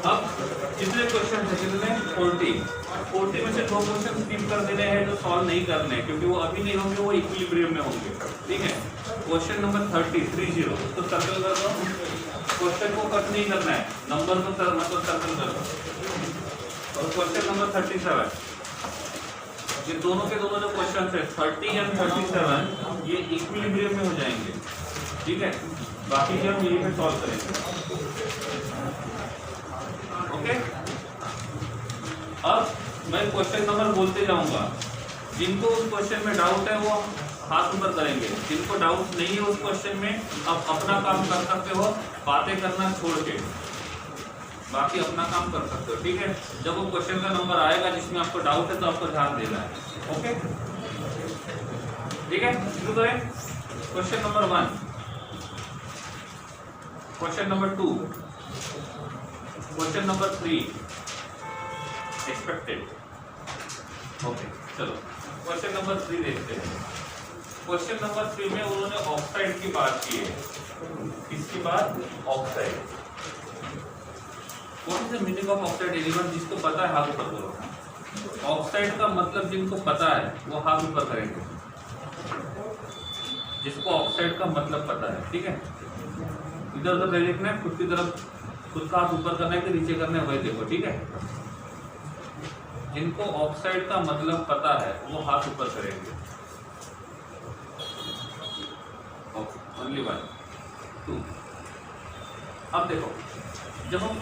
अब कितने क्वेश्चन है, कितने 40 में से 2 क्वेश्चन स्किप कर देने हैं जो सॉल्व नहीं करने हैं क्योंकि वो अभी नहीं होंगे, वो इक्विलिब्रियम में होंगे। ठीक है, क्वेश्चन नंबर 30 तो सर्कल कर दो, क्वेश्चन को कट नहीं करना है, नंबर को मतलब सर्कल कर दो। और क्वेश्चन नंबर 37, ये दोनों के दोनों जो क्वेश्चन है 30 एंड 37 ये इक्विलिब्रियम में हो जाएंगे। ठीक है, बाकी के हम यही पे सॉल्व करेंगे। ओके, अब मैं क्वेश्चन नंबर बोलते जाऊंगा, जिनको उस क्वेश्चन में डाउट है वो हाथ ऊपर करेंगे, जिनको डाउट नहीं है उस क्वेश्चन में अब अपना काम कर सकते हो, बातें करना छोड़ के बाकी अपना काम कर सकते हो। ठीक है, जब वो क्वेश्चन का नंबर आएगा जिसमें आपको डाउट है तो आपको ध्यान देना है। ओके, ठीक है, शुरू करें। Question number 1, question number 2, question number 3 expected. Okay, चलो क्वेश्चन नंबर 3 देखते हैं। क्वेश्चन नंबर 3 में उन्होंने ऑक्साइड की बात की है। किसकी बात? Oxide. What is the meaning of oxide? Anyone जिसको पता है हाथ ऊपर करो। ऑक्साइड का मतलब जिनको पता है वो हाथ ऊपर करेंगे, जिसको ऑक्साइड का मतलब पता है। ठीक है, इधर उधर देखना है, खुद की तरफ खुद का हाथ ऊपर करना है कि नीचे करना है वही देखो। ठीक है, जिनको ऑक्साइड का मतलब पता है वो हाथ ऊपर करेंगे। ओनली 1 2। अब देखो, जब हम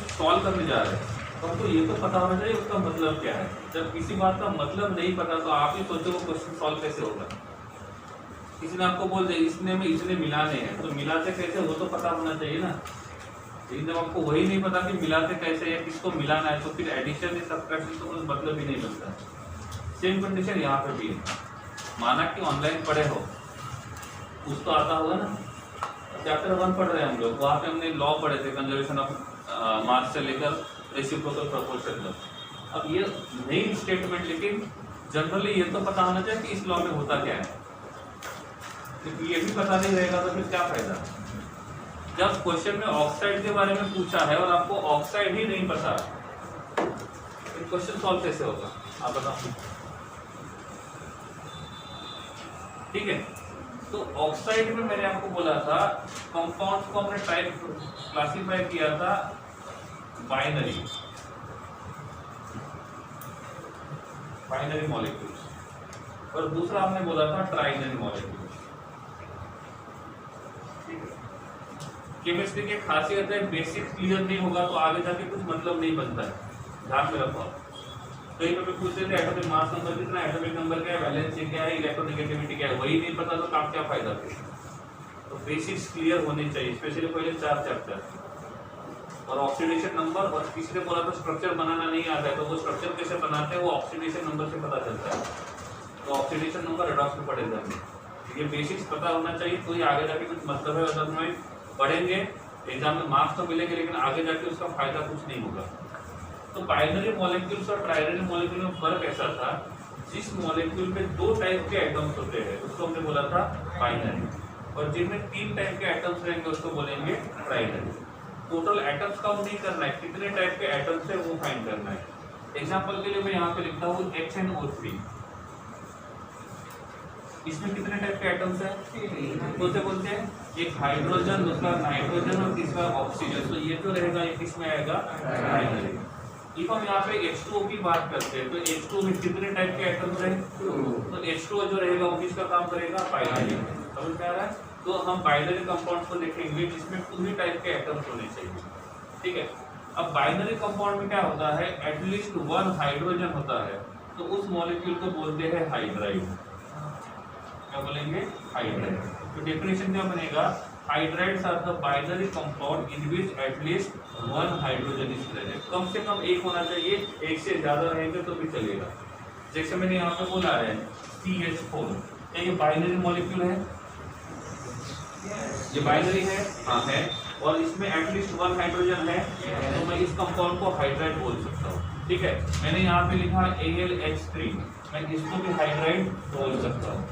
सॉल्व करने जा रहे हैं तो हमको ये तो पता होना चाहिए उसका मतलब क्या है। जब किसी बात का मतलब नहीं पता तो आप ही सोचो वो क्वेश्चन सॉल्व कैसे होगा। किसी ने आपको बोल दिया इसने में इसने मिलाने हैं तो मिलाते कैसे वो तो पता होना चाहिए ना। लेकिन जब आपको वही नहीं पता कि मिलाते कैसे या किसको मिलाना है तो फिर एडिशन या सब्ट्रैक्शन तो कोई मतलब ही नहीं बनता। सेम कंडीशन यहाँ पे भी है। माना कि ऑनलाइन पढ़े हो, कुछ तो आता होगा ना। चैप्टर 1 पढ़ रहे हैं हम लोग, वहाँ पे हमने लॉ पढ़े थे, कंजर्वेशन ऑफ मास से लेकर रेसिप्रोकल प्रोपोर्शन तक। अब ये नई स्टेटमेंट, लेकिन जनरली ये तो पता होना चाहिए कि इस लॉ में होता क्या है। क्योंकि ये भी पता नहीं रहेगा तो फिर क्या फायदा। जब क्वेश्चन में ऑक्साइड के बारे में पूछा है और आपको ऑक्साइड ही नहीं पता तो क्वेश्चन सॉल्व कैसे होगा आप बताओ। ठीक है, तो ऑक्साइड में मैंने आपको बोला था कंपाउंड्स को हमने टाइप क्लासिफाई किया था बाइनरी मॉलिक्यूल्स, और दूसरा हमने बोला था ट्राइनरी मॉलिक्यूल्स। केमिस्ट्री की खासियत है बेसिक क्लियर नहीं होगा तो आगे जाके कुछ मतलब नहीं बनता है। ध्यान में रखो, कहीं पे पूछते थे एटॉमिक मास नंबर कितना, एटॉमिक नंबर क्या है, वैलेंसी क्या है, इलेक्ट्रोनेगेटिविटी क्या है, वही नहीं पता तो काम क्या फायदा फिर। तो बेसिक्स क्लियर होने चाहिए, स्पेशली पहले 4 चैप्टर। और ऑक्सीडेशन नंबर, और किसी ने बोला तो स्ट्रक्चर बनाना नहीं आता है तो वो स्ट्रक्चर कैसे बनाते हैं वो ऑक्सीडेशन नंबर से पता चलता है। तो ऑक्सीडेशन नंबर रिडॉक्स में पढ़ेगा हमने। ये बेसिक्स पता होना चाहिए, कोई आगे जाके कुछ मतलब है अदरवाइज पढ़ेंगे एग्जाम में मार्क्स तो मिलेंगे लेकिन आगे जाके उसका फायदा कुछ नहीं होगा। तो बाइनरी मॉलिक्यूल्स और ट्राइनरी मॉलिक्यूल में फर्क ऐसा था, जिस मॉलिक्यूल में 2 टाइप के एटम्स होते हैं उसको हमने बोला था बाइनरी, और जिनमें 3 टाइप के एटम्स रहेंगे उसको बोलेंगे ट्राइनरी। टोटल एटम्स काउंट नहीं करना है, कितने टाइप के एटम्स है वो फाइंड करना है। एग्जाम्पल के लिए मैं यहाँ पे लिखता हूँ HNO3, इसमें कितने टाइप के एटम्स है? कौन से बोलते हैं? एक हाइड्रोजन, दूसरा नाइट्रोजन और तीसरा ऑक्सीजन। तो ये जो रहेगा ये किसमें आएगा? ट्राइनरी। इफ हम यहाँ पे H2O की बात करते हैं तो H2O में कितने टाइप के एटम्स हैं? तो H2O जो रहेगा वो किसका काम करेगा? बाइनरी। समझ में आ रहा है? तो हम बाइनरी कंपाउंड्स को देखेंगे जिसमें पूरी टाइप के एटम्स होने चाहिए। ठीक है, अब बाइनरी कंपाउंड में क्या होता है, एटलीस्ट 1 हाइड्रोजन होता है, तो उस मॉलिक्यूल को बोलते हैं हाइड्राइड। क्या बोलेंगे? हाइड्राइड। तो डेफिनेशन क्या बनेगा? Hydrides are the binary compound in which at least 1 hydrogen is present. कम से कम एक होना चाहिए, एक से ज्यादा रहेंगे तो भी चलेगा। जैसे मैंने यहाँ पे बोला है CH4, क्या ये बाइनरी मॉलिक्यूल है? ये बाइनरी है? हाँ है। और इसमें एटलीस्ट 1 हाइड्रोजन है, तो मैं इस कंपाउंड को हाइड्राइड बोल सकता हूँ। ठीक है, मैंने यहाँ पे लिखा AlH3, मैं इसको भी हाइड्राइड बोल सकता हूँ,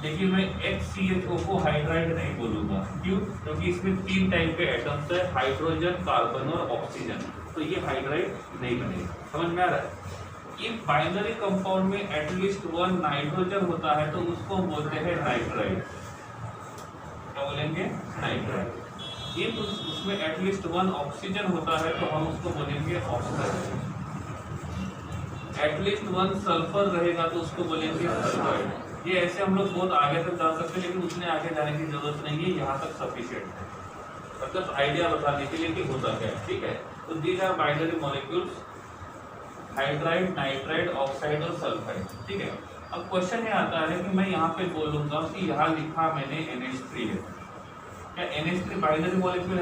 लेकिन मैं HCHO को हाइड्राइड नहीं बोलूंगा। क्यों? क्योंकि इसमें 3 टाइप के एटम्स है, हाइड्रोजन, कार्बन और ऑक्सीजन। तो ये हाइड्राइड नहीं बनेगा। समझ में आ रहा है? इफ बाइनरी कंपाउंड में एटलीस्ट वन नाइट्रोजन होता है तो उसको बोलते हैं नाइट्राइड। क्या बोलेंगे? नाइट्राइड। इफ उसमें एटलीस्ट वन ऑक्सीजन होता है तो हम उसको बोलेंगे ऑक्साइड। एटलीस्ट वन सल्फर रहेगा तो उसको बोलेंगे सल्फाइड। ये ऐसे हम लोग बहुत आगे तक जा सकते हैं, लेकिन उतने आगे जाने की जरूरत नहीं है, यहाँ तक सफिशिएंट है, मतलब आइडिया बताने के लिए कि होता क्या है। ठीक है, तो these are binary molecules, hydride, nitride, oxide और सल्फाइड। ठीक है, अब क्वेश्चन ये आता है कि मैं यहाँ पे बोलूंगा कि यहाँ लिखा मैंने NH3 है, क्या NH3 बाइनरी मॉलिक्यूल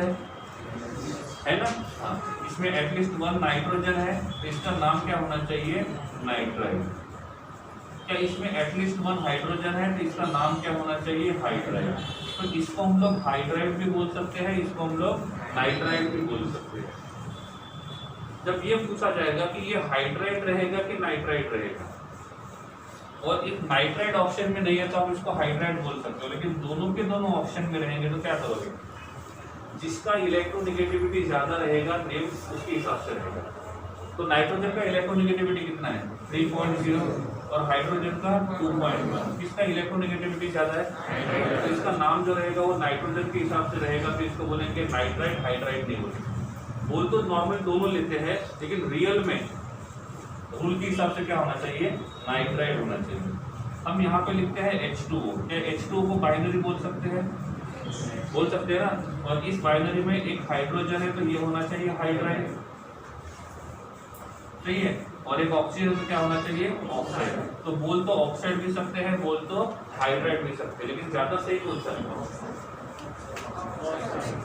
है ना? हाँ, इसमें एटलीस्ट वन नाइट्रोजन है तो इसका नाम क्या होना चाहिए? नाइट्राइड। क्या इसमें एटलीस्ट वन हाइड्रोजन है तो इसका नाम क्या होना चाहिए? हाइड्राइड। तो इसको हम लोग हाइड्राइड भी बोल सकते हैं, इसको हम लोग नाइट्राइड भी बोल सकते हैं। जब ये पूछा जाएगा कि ये हाइड्राइड रहेगा कि नाइट्राइड रहेगा, और एक नाइट्राइड ऑप्शन में नहीं है तो आप इसको हाइड्राइड बोल सकते हो, लेकिन दोनों के दोनों ऑप्शन में रहेंगे तो क्या करोगे? जिसका इलेक्ट्रोनेगेटिविटी ज्यादा रहेगा नेम उसके हिसाब से रहेगा। तो नाइट्रोजन का इलेक्ट्रोनेगेटिविटी कितना है? 3.0 और हाइड्रोजन का 2.1। किसका इलेक्ट्रोनेगेटिविटी ज्यादा है? तो इसका नाम जो रहेगा वो नाइट्रोजन के हिसाब से रहेगा, तो इसको बोलेंगे नाइट्राइड, हाइड्राइड नहीं बोलेंगे। बोल तो नॉर्मल दोनों लेते हैं, लेकिन रियल में रूल के हिसाब से क्या होना चाहिए? नाइट्राइड होना चाहिए। हम यहाँ पे लिखते हैं H2O। क्या H2O को बाइनरी बोल सकते हैं? बोल सकते हैं ना। और इस बाइनरी में एक हाइड्रोजन है तो ये होना चाहिए हाइड्राइड, सही है। और एक ऑक्सीजन तो क्या होना चाहिए? ऑक्साइड। तो बोल तो ऑक्साइड भी सकते हैं, बोल तो हाइड्राइड भी सकते हैं, लेकिन ज्यादा सही कौन सा है?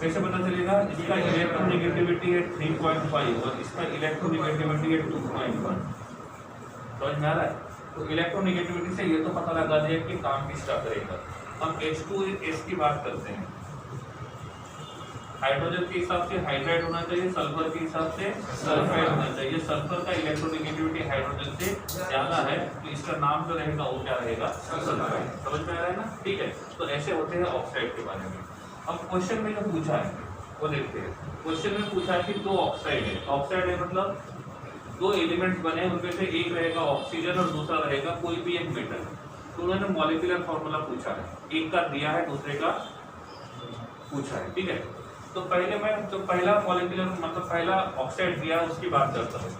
कैसे पता चलेगा? इसका इलेक्ट्रोनेगेटिविटी है 3.5 और इसका इलेक्ट्रोनेगेटिविटी है 2.1। समझ में आ रहा है? तो इलेक्ट्रोनेगेटिविटी से ये तो पता लगा दिया कि काम किसका करेगा। हम H2S की बात करते हैं। हाइड्रोजन के हिसाब से हाइड्राइड होना चाहिए, सल्फर के हिसाब से सल्फाइड होना चाहिए। सल्फर का इलेक्ट्रोनेगेटिविटी हाइड्रोजन से ज्यादा है तो इसका नाम जो रहेगा वो क्या रहेगा? सल्फाइड। समझ में आ रहा है ना? ठीक है, तो ऐसे होते हैं ऑक्साइड के बारे में। अब क्वेश्चन में जो पूछा है वो देखते हैं। क्वेश्चन में पूछा है कि दो ऑक्साइड है। ऑक्साइड है मतलब दो एलिमेंट्स बने, उनमें से एक रहेगा ऑक्सीजन और दूसरा रहेगा कोई भी एक मेटल। तो उन्होंने मॉलिक्यूलर फॉर्मूला पूछा है, एक का दिया है दूसरे का पूछा है। ठीक है, तो पहले मैं जो पहला मॉलिक्यूलर मतलब पहला ऑक्साइड दिया है उसकी बात करता हूँ।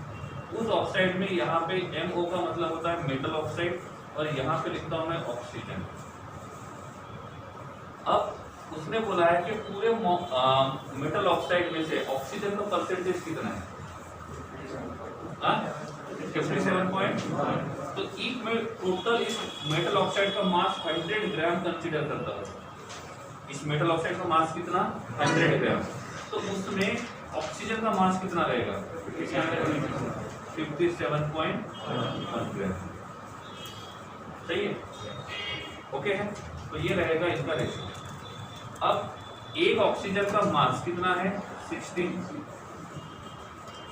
उस ऑक्साइड में यहाँ पे MO का मतलब होता है मेटल ऑक्साइड और यहाँ पे लिखता हूँ मैं ऑक्सीजन। अब उसने बोला है कि पूरे मेटल ऑक्साइड में से ऑक्सीजन का परसेंटेज कितना है? 57.1। तो एक में टोटल इस मेटल ऑक्साइड का मास 100 ग्राम कंसीडर करता है। इस मेटल ऑक्साइड का मास कितना? 100 ग्राम। तो उसमें ऑक्सीजन का मास कितना रहेगा? 57.1 ग्राम। सही है? ओके है, तो ये रहेगा इसका रेशियो। अब एक ऑक्सीजन का मास कितना है? 16।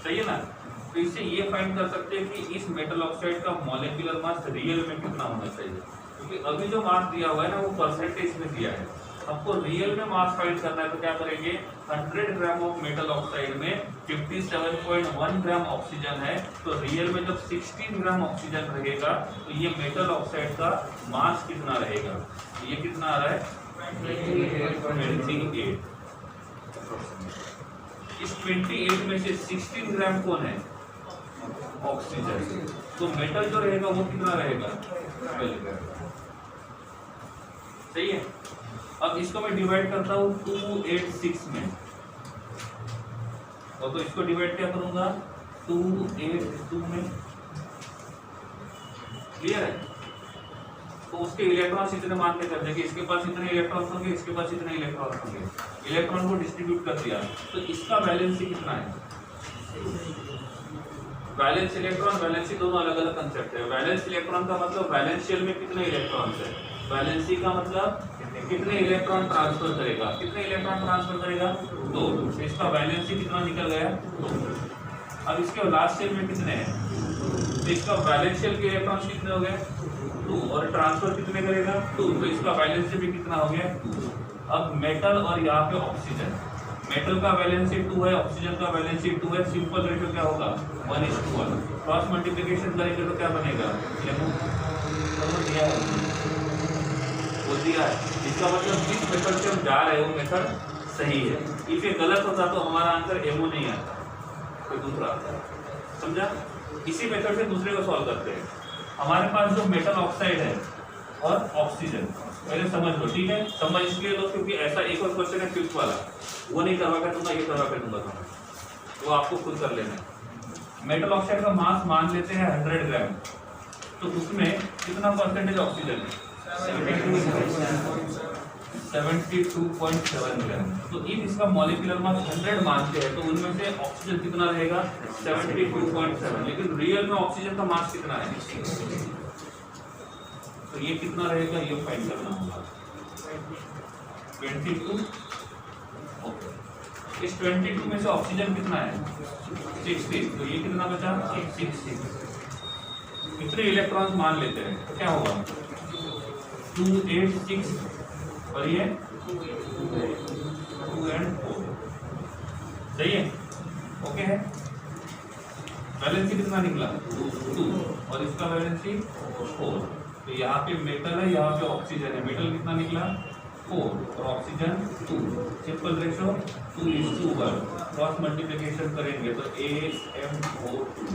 सही है ना? तो इससे ये फाइंड कर सकते हैं कि इस मेटल ऑक्साइड का मॉलिक्यूलर मास रियल में कितना होना चाहिए, क्योंकि अभी जो मास दिया हुआ है ना वो परसेंटेज में दिया है। आपको रियल में मास फाइंड करना है तो क्या करेंगे? 100 ग्राम ऑफ मेटल ऑक्साइड में 57.1 ग्राम ऑक्सीजन है, तो रियल में जब 16 ग्राम ऑक्सीजन रहेगा तो ये मेटल ऑक्साइड का मास कितना रहेगा? ये कितना आ रहा है? 28। इस 28 में से 16 ग्राम कौन है? ऑक्सीजन। तो मेटल जो रहेगा वो कितना रहेगा? 12 ग्राम। सही है? अब इसको मैं डिवाइड करता हूँ 286 में, और तो इसको डिवाइड क्या करूंगा? 282 में। क्लियर है? तो उसके इलेक्ट्रॉन्स इतने मान के कर देंगे, इसके पास इतने इलेक्ट्रॉन्स होंगे, इसके पास इतने इलेक्ट्रॉन्स होंगे। इलेक्ट्रॉन को डिस्ट्रीब्यूट कर दिया, तो इसका वैलेंसी कितना है? वैलेंस इलेक्ट्रॉन वैलेंसी दोनों अलग अलग कंसेप्ट है। वैलेंस इलेक्ट्रॉन का मतलब वैलेंशियल में कितने इलेक्ट्रॉन्स है, वैलेंसी का मतलब कितने इलेक्ट्रॉन ट्रांसफर करेगा। कितने इलेक्ट्रॉन ट्रांसफर करेगा? 2। तो इसका वैलेंसी कितना निकल गया? 2। अब इसके लास्ट शेल में कितने हैं? तो इसका वैलेंशियल के इलेक्ट्रॉन्स कितने हो गए? 2। और ट्रांसफर कितने करेगा? 2। तो इसका वैलेंसी भी कितना हो गया? 2। अब मेटल और यहाँ पे ऑक्सीजन, मेटल का वैलेंसी 2 है, ऑक्सीजन का वैलेंसी 2 है, सिंपल रेशियो क्या होगा 1:1। क्रॉस मल्टीप्लिकेशन करेंगे तो क्या बनेगा दिया है वो दिया है। इसका मतलब जिस मेथड से हम जा रहे हैं वो मेथड सही है। इफ ये गलत होता तो हमारा आंसर एमओ नहीं आता, कोई दूसरा आता। समझा? इसी मेथड से दूसरे को सॉल्व करते हैं। हमारे पास जो मेटल ऑक्साइड है और ऑक्सीजन, पहले समझ लो, ठीक है? समझ इसलिए लो क्योंकि ऐसा एक और क्वेश्चन है फिफ्थ वाला, वो नहीं करवा कर दूंगा, ये करवा कर दूंगा समझ, वो आपको खुद कर लेना है। मेटल ऑक्साइड का मास मान लेते हैं 100 ग्राम, तो उसमें कितना परसेंटेज ऑक्सीजन है 72.7 ग्राम। तो इन इसका मॉलिक्यूलर मास 100 मानते हैं तो उनमें से ऑक्सीजन कितना रहेगा 72.7, लेकिन रियल में ऑक्सीजन का मास कितना है, तो ये कितना रहेगा ये फाइंड करना होगा 22। ओके, इस 22 में से ऑक्सीजन कितना है 60, तो ये कितना बचा 60। कितने इलेक्ट्रॉन्स मान लेते हैं तो क्या होगा 286 और ये 2 and 4, सही है? ओके है। वैलेंसी कितना निकला 2 और इसका वैलेंसी 4। तो यहाँ पे मेटल है, यहाँ पे ऑक्सीजन है। मेटल कितना निकला 4 और oxygen 2। Simple ratio 2:1। Cross multiplication करेंगे तो AMO2।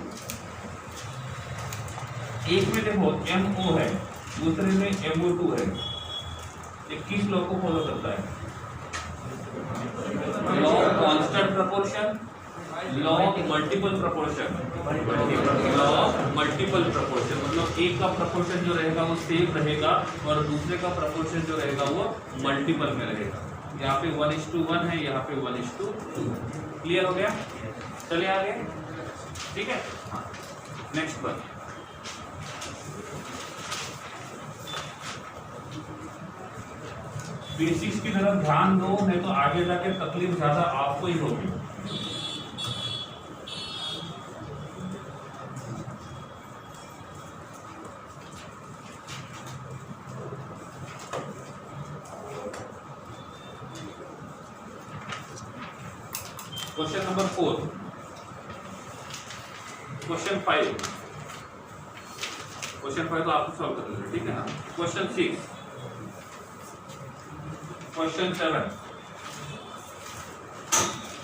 एक में देखो MO है, दूसरे में MO2 है। ये किस लॉ को फॉलो करता है? Law of constant proportion, law of multiple proportion. Law of multiple proportion मतलब एक का प्रोपोर्शन जो रहेगा वो सेम रहेगा और दूसरे का प्रोपोर्शन जो रहेगा वो मल्टीपल में रहेगा। यहाँ पे 1:1 है, यहाँ पे 1:2। क्लियर हो गया? चलिए आगे, ठीक है? नेक्स्ट पर बेसिक्स की तरफ ध्यान दो, नहीं तो आगे जाके तकलीफ ज्यादा आपको ही होगी। क्वेश्चन नंबर 4, क्वेश्चन 5 तो आपको सॉल्व कर लेना, ठीक है ना? Question 6, question 7,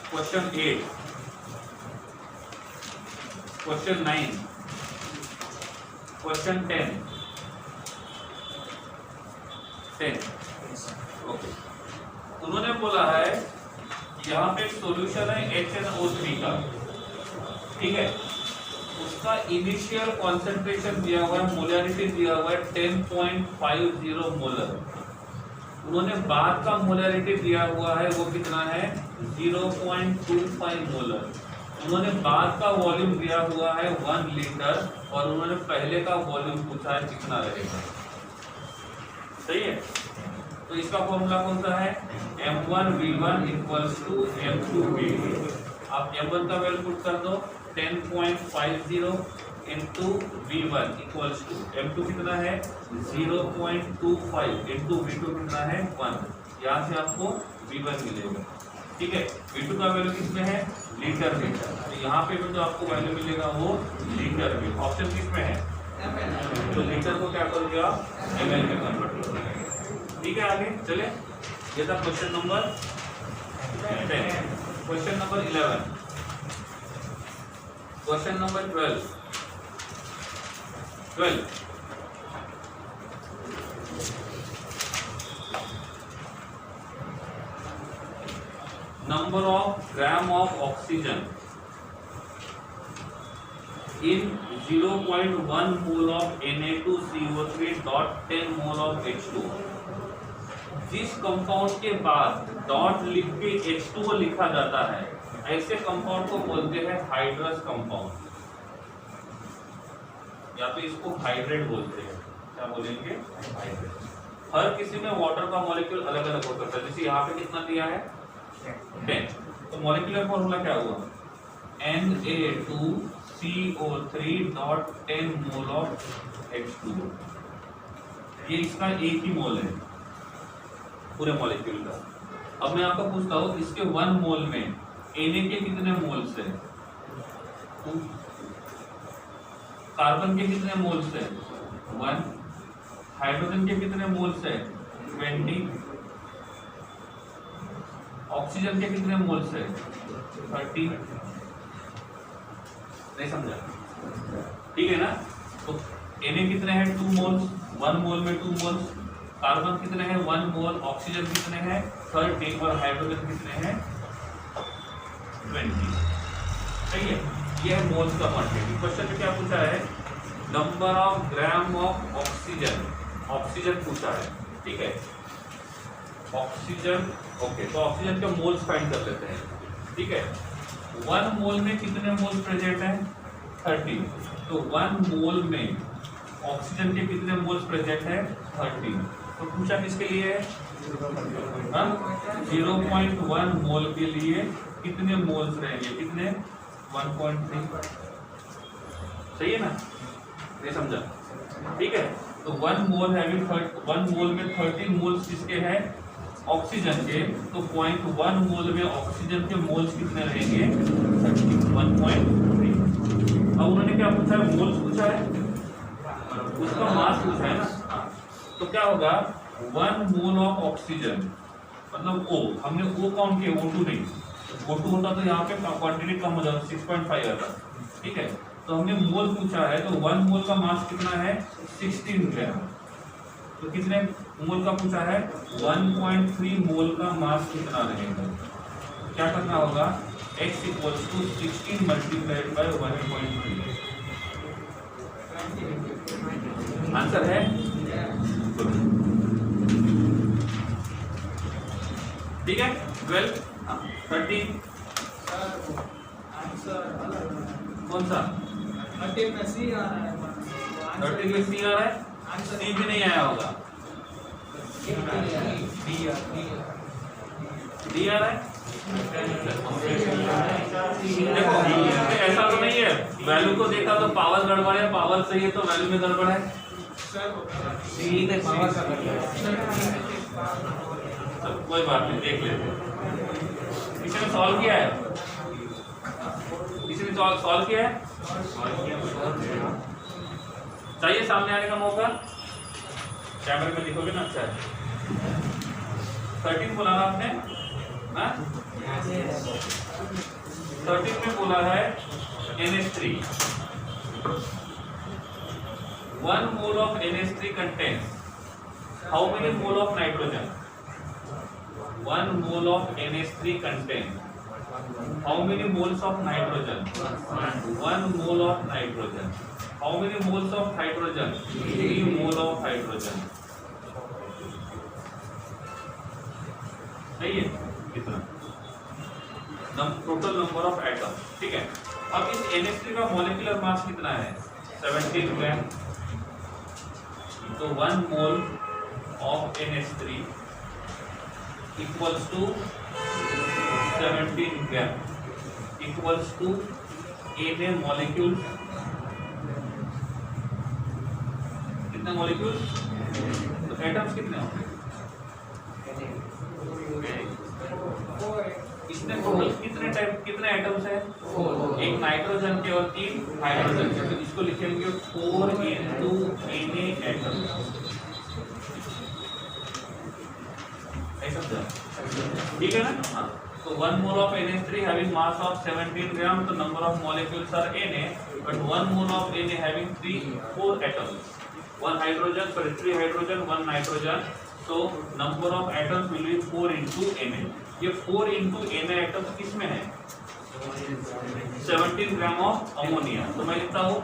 question 8, question 9, question 10। Okay, उन्होंने बोला है यहाँ पे सॉल्यूशन है HNO3 का, ठीक है? उसका इनिशियल कॉन्सेंट्रेशन दिया हुआ है, मोलैरिटी दिया हुआ है 10.50 मोलर। उन्होंने बाद का मोलैरिटी दिया हुआ है वो कितना है 0.25 मोलर। उन्होंने बाद का वॉल्यूम दिया हुआ है 1 लीटर और उन्होंने पहले का वॉल्यूम पूछा है कितना रहेगा। सही है? तो इसका फॉर्मूला कौन सा है M1V1 = M2V2। आप M1 का वैल्यू पुट कर दो 10.50 into V1 equals to M2 कितना है 0.25 इंटू V2 कितना है 1। यहाँ से आपको V1 मिलेगा, ठीक है? V2 का वैल्यू किसमें है लीटर में, तो यहाँ पे भी जो आपको वैल्यू मिलेगा वो लीटर में। ऑप्शन किसमें है तो लीटर को क्या कर दिया ml में कन्वर्ट कर दिया, ठीक है? आगे चले, ये था question number 10। Question number 11, question number 12। Number of gram of oxygen in 0.1 mole of Na2CO3 dot 10 mole of H2। जिस कंपाउंड के बाद डॉट लिख के H2O लिखा जाता है, ऐसे कंपाउंड को बोलते हैं हाइड्रस कंपाउंड, या तो इसको हाइड्रेट बोलते हैं। क्या बोलेंगे हाइड्रेट। हर किसी में वाटर का मॉलिक्यूल अलग अलग हो सकता है। जैसे यहाँ पे कितना दिया है 10, तो मॉलिक्यूलर फॉर्मूला क्या हुआ Na2CO3 dot 10 mole of H2O। ये इसका एक ही मोल है पूरे मॉलिक्यूल का। अब मैं आपको पूछता हूँ इसके 1 मोल में Na के कितने मोल्स है, कार्बन के कितने मोल्स है 1, हाइड्रोजन के कितने मोल्स है 20, ऑक्सीजन के कितने मोल्स है 30। नहीं समझा? ठीक है ना? तो Na कितने हैं 2 मोल्स, 1 मोल में 2 मोल्स, कार्बन कितने हैं 1 मोल, ऑक्सीजन कितने हैं 30 और हाइड्रोजन कितने हैं 20। सही है? ये है मोल्स का क्वांटिटी। क्वेश्चन में क्या पूछा है, number of gram of oxygen, oxygen पूछा है। ठीक है, ऑक्सीजन। ओके, तो ऑक्सीजन के मोल्स फाइंड कर लेते हैं। ठीक है, 1 मोल में कितने मोल्स प्रेजेंट हैं 30, तो 1 मोल में ऑक्सीजन के कितने मोल्स प्रेजेंट है 30। तो पूछा किसके लिए है, 0.1 मोल के लिए कितने मोल्स रहेंगे, कितने 1.3। सही है ना? ये समझा? ठीक है, तो 1 मोल है 1 मोल में 30 मोल्स किसके हैं ऑक्सीजन के, तो 0.1 मोल में ऑक्सीजन के मोल्स कितने रहेंगे 1.3। अब उन्होंने क्या पूछा है, मोल्स पूछा है, उसका मास पूछा है ना। तो क्या होगा 1 मोल ऑफ ऑक्सीजन मतलब O, हमने O काउंट किया, O2 नहीं, O2 होता तो यहाँ पे क्वांटिटी कम हो जाता 6.5 आता। ठीक है, तो हमने मोल पूछा है, तो 1 मोल का मास कितना है 16 ग्राम। तो कितने मोल का पूछा है 1.3 मोल का मास कितना रहेगा। क्या करना होगा, x equals to 16 multiplied by 1.3। Answer है ठीक है 12 13 कौन सा 30 में सी आ रहा है, 30 में सी आ रहा है, सी भी नहीं आया होगा, डी आ रहा है। देखो ऐसा तो नहीं है, वैल्यू को देखा तो पावर गड़बड़ है, पावर सही है तो वैल्यू में गड़बड़ है। सी ने पावर का कोई बात नहीं, देख लेते हैं। किसी ने सॉल्व किया है, किसी ने सॉल्व किया है, चाहिए सामने आने का मौका, कैमरे में लिखोगे ना अच्छा है। 13 बोला ना आपने, 13 में बोला है NH3, 1 mole of NH3 contains how many mole of nitrogen? 1 mole of NH3 contains how many moles of nitrogen? 1 mole of nitrogen. How many moles of hydrogen? 3 mole of hydrogen. सही है कितना टोटल नंबर ऑफ एटम। ठीक है, अब इस NH3 का molecular mass कितना है 17 ग्राम। तो 1 mole of NH3 equals to 17 gram equals to Na molecule, कितने मॉलिक्यूल, तो एटम्स कितने होंगे, इसमें टोटल कितने एटम्स हैं, एक नाइट्रोजन के और 3 हाइड्रोजन के, तो इसको लिखेंगे 4 into Na एटम। ठीक है ना? तो 1 mole of NH3 having mass of 17 gram, the number of molecules are Na, but 1 mole of Na having 4 atoms, 1 hydrogen, sorry 3 hydrogen, 1 nitrogen, so number of atoms will be 4 into Na। ये 4 into Na atoms किस में है 17 gram of ammonia, तो मैं लिखता हूँ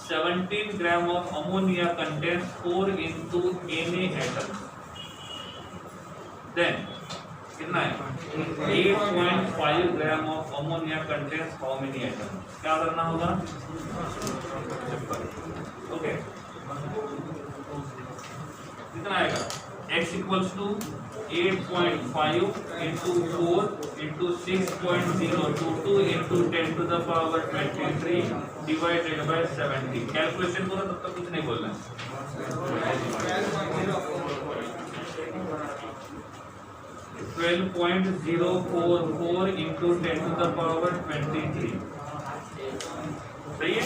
17 gram of ammonia contains 4 into Na atoms, then कितना है 8.5 gram of ammonia contains how many atom. क्या करना होगा, ओके कितना आएगा x equals to 8.5 into 4 into 6.022 into 10 to the power 23 divided by 70। Calculation करो तब तक कुछ नहीं बोलना है। 12.044 into 10 to the power 23। सही है?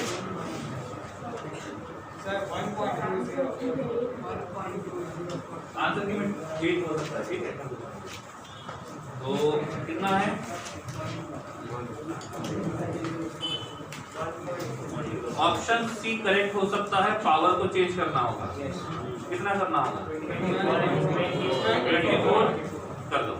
सर 1.20 आंसर की में 8 हो सकता है, ठीक है? तो कितना है? ऑप्शन सी करेक्ट हो सकता है, पावर को चेंज करना होगा। कितना करना होगा? 24 कर दो।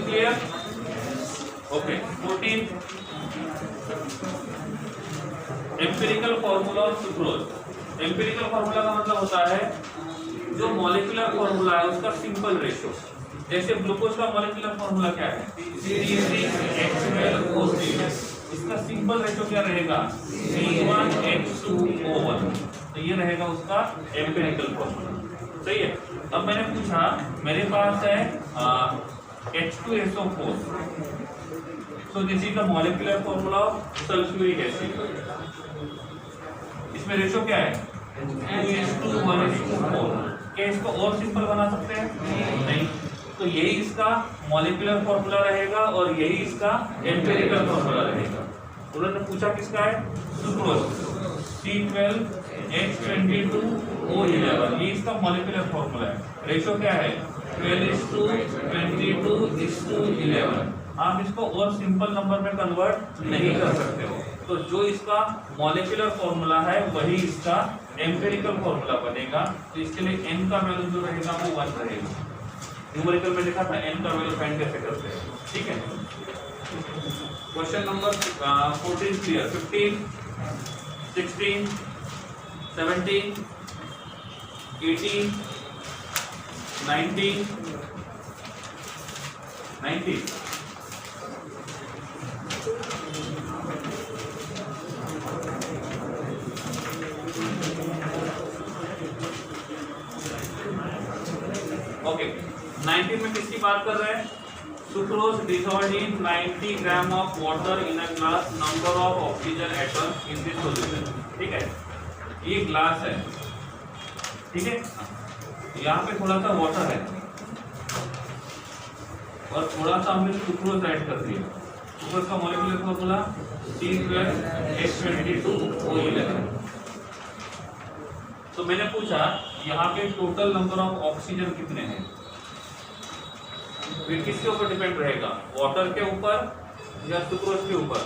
Clear? Okay. 14 empirical formula of sucrose. Empirical formula का मतलब होता है जो मॉलिक्यूलर फॉर्मूला है उसका सिंपल रेशियो। जैसे ग्लूकोज का मॉलिक्यूलर फॉर्मूला क्या है? C6H12O6। इसका सिंपल रेशियो क्या रहेगा? C1H2O1। तो ये रहेगा उसका एम्पिरिकल फॉर्मूला। सही है? अब मैंने पूछा, मेरे पास है H2SO4, so this is the molecular formula of sulfuric acid। इसमें रेशो क्या है? 2:1:4। क्या इसको और सिंपल बना सकते हैं? नहीं। तो यही इसका मॉलिक्यूलर फॉर्मूला रहेगा और यही इसका एम्पिरिकल फॉर्मूला रहेगा। उन्होंने पूछा किसका है? Sucrose, C12H22O11। ये इसका मॉलिक्यूलर फॉर्मूला है। रेशो क्या है? 12:22:11। आप इसको और सिंपल नंबर में कन्वर्ट नहीं कर सकते हो। तो जो इसका मॉलिक्यूलर फॉर्मूला है वही इसका एम्पिरिकल फॉर्मूला बनेगा। तो इसके लिए n का वैल्यू जो रहेगा वो 1 रहेगा। न्यूमेरिकल में लिखा था n का वैल्यू फाइंड कैसे करते हैं, ठीक है? Question number 14 clear. 15, 16, 17, 18, 19, 19। ओके, 19 में किसकी बात कर रहे हैं? Sucrose dissolved in 90 gram of water in a glass, number of oxygen atoms in this solution. ठीक है, ये ग्लास है, ठीक है? यहाँ पे थोड़ा सा वाटर है और थोड़ा सा हमने सुक्रोज ऐड कर दिया। सुक्रोज का मॉलिक्यूलर फॉर्मूला C12H22O11। तो मैंने पूछा यहाँ पे टोटल नंबर ऑफ ऑक्सीजन कितने हैं? फिर किसके ऊपर डिपेंड रहेगा? वाटर के ऊपर या सुक्रोज के ऊपर?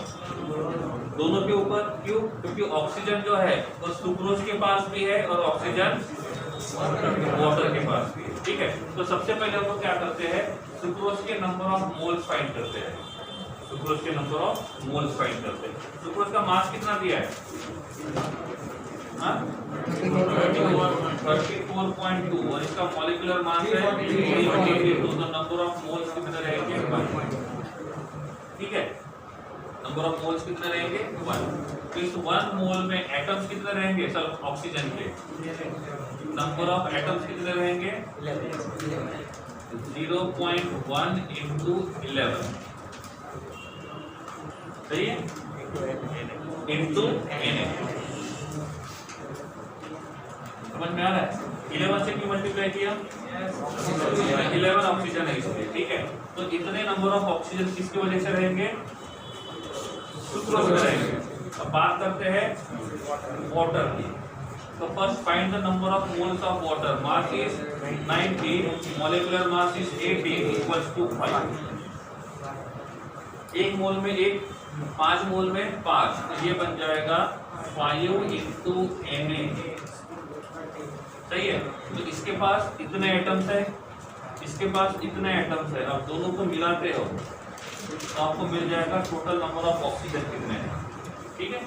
दोनों के ऊपर। क्यों? क्योंकि ऑक्सीजन जो है वो सुक्रोज के पास भी है और ऑक्सीजन वाटर के पास भी है, ठीक है? तो सबसे पहले हम लोग क्या करते हैं? सुक्रोज के नंबर ऑफ मोल्स फाइंड करते हैं। सुक्रोज के नंबर ऑफ मोल्स फाइंड करते हैं। सुक्रोज का मास कितना दिया है? 34.2 और इसका मॉलिक्यूलर मास है 332। तो नंबर ऑफ मोल्स कितने रहेंगे? 1, ठीक है? नंबर ऑफ मोल्स कितने रहेंगे? 1। तो इस 1 मोल में एटम्स कितने रहेंगे? सर ऑक्सीजन के नंबर ऑफ एटम्स कितने रहेंगे? 0.1 into 11, सही है? into Na। समझ में आ रहा है? 11 से क्यों मल्टीप्लाई किया? 11 ऑक्सीजन है इसलिए, ठीक है? तो इतने नंबर ऑफ ऑक्सीजन किसकी वजह से रहेंगे? सुक्रोज में रहेंगे। अब बात करते हैं वाटर की। तो first find the number of moles of water. Mass is 90, molecular mass is 80 equals to 5। एक मोल में 1, 5 मोल में 5, ये बन जाएगा 5 into Na। सही है? तो इसके पास इतने एटम्स है, इसके पास इतने एटम्स है। अब दोनों को मिलाते हो तो आपको मिल जाएगा टोटल नंबर ऑफ ऑक्सीजन कितने हैं, ठीक है?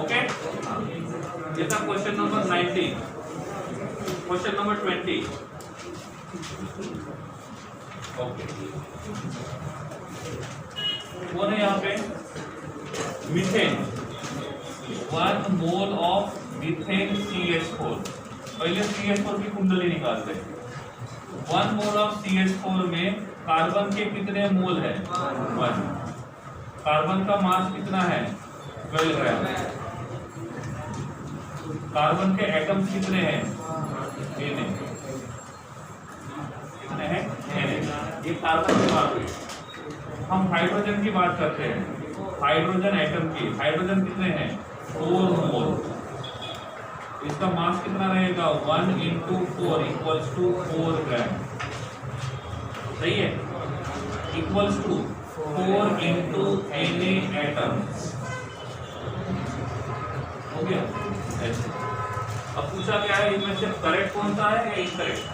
ओके, ये था question number 19। Question number 20। Okay, कौन है यहाँ पे? Methane 1 mole of methane CH4, पहले CH4 की कुंडली निकालते हैं। 1 मोल ऑफ CH4 में कार्बन के कितने मोल है? 1। कार्बन का मास कितना है? 12 ग्राम। कार्बन के एटम्स कितने हैं? Na। कितने हैं? Na। ये कार्बन की बात हुई। हम हाइड्रोजन की बात करते हैं, हाइड्रोजन एटम की। हाइड्रोजन कितने हैं? 4 मोल। इसका मास कितना रहेगा? 1 × 4 = 4 ग्राम। सही है? Equals to 4 × Na atoms. हो गया ऐसे। अब पूछा क्या है, इनमें से करेक्ट कौन सा है या इनकरेक्ट?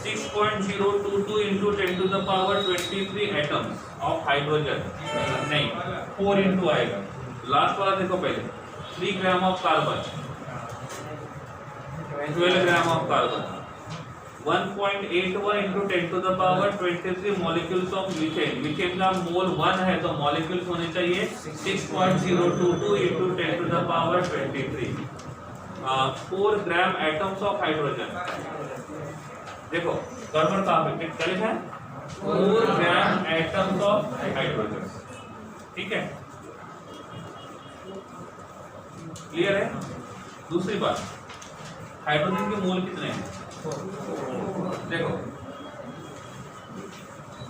6.022 × 10⁻23 atoms of hydrogen. नहीं, 4 × आएगा। लास्ट वाला देखो पहले, 3 gram of carbon, 12 gram of carbon, 1.81 × 10⁻23 molecules of methane. Methane का मोल 1 है तो मॉलिक्यूल्स होने चाहिए 6.022 × 10⁻23। 4 ग्राम एटम्स ऑफ हाइड्रोजन। देखो गड़बड़ कहाँ पे करेक्ट है? 4 ग्राम एटम्स ऑफ हाइड्रोजन। ठीक है, क्लियर है? दूसरी बात, हाइड्रोजन के मोल कितने हैं? देखो,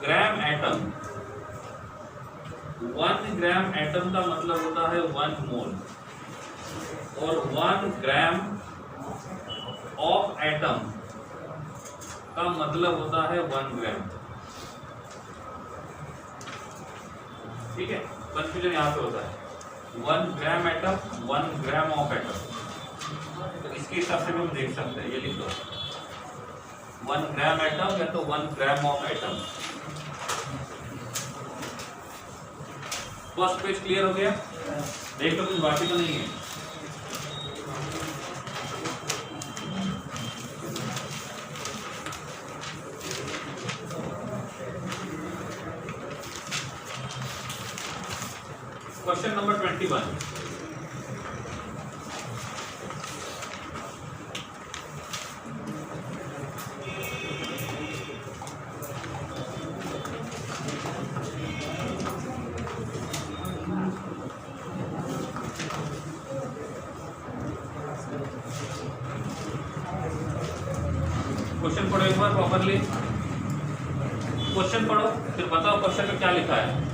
ग्राम एटम, 1 ग्राम एटम का मतलब होता है 1 मोल, और 1 ग्राम ऑफ एटम का मतलब होता है 1 ग्राम। ठीक है, कंफ्यूजन यहाँ पे होता है। 1 gram atom, 1 gram of atom, तो इसके हिसाब से भी हम देख सकते हैं। ये लिख दो, 1 ग्राम एटम या तो 1 gram of atom. First page clear हो गया? देख लो, कुछ बाकी तो नहीं है। Question number 21। क्वेश्चन पढ़ो एक बार प्रॉपरली। क्वेश्चन पढ़ो, फिर बताओ क्वेश्चन में क्या लिखा है।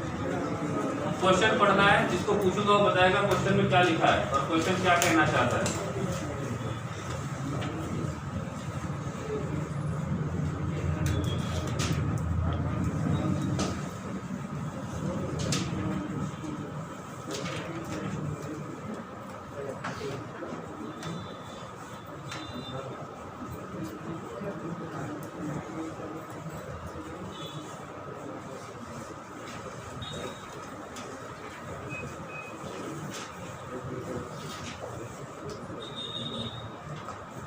क्वेश्चन पढ़ना है, जिसको पूछूंगा वो बताएगा क्वेश्चन में क्या लिखा है और क्वेश्चन क्या कहना चाहता है।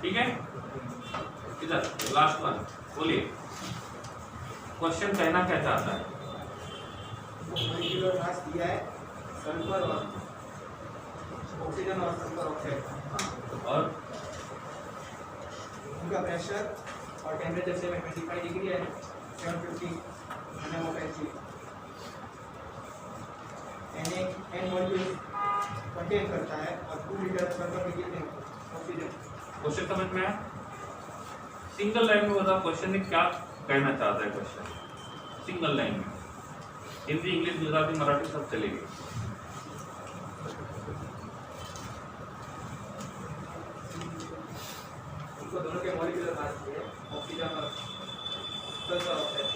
ठीक है, इधर लास्ट वन बोलिए, क्वेश्चन कहना क्या चाहता है? मॉलिक्यूलर मास दिया है सल्फर और ऑक्सीजन और सल्फर ऑक्साइड, और उनका प्रेशर और टेम्परेचर 725 डिग्री है, 750 nmol/G। एन मॉलिक्यूल कंटेन करता है और 2 litre sulphur liquid oxygen. Question समझ में आया? सिंगल लाइन में बताओ क्वेश्चन ने क्या कहना चाहता है। क्वेश्चन सिंगल लाइन में, हिंदी, इंग्लिश, गुजराती, मराठी सब चलेगी। उनको दोनों के मॉलिक्यूलर मास दिए ऑक्सीजन और सल्फर ऑक्साइड।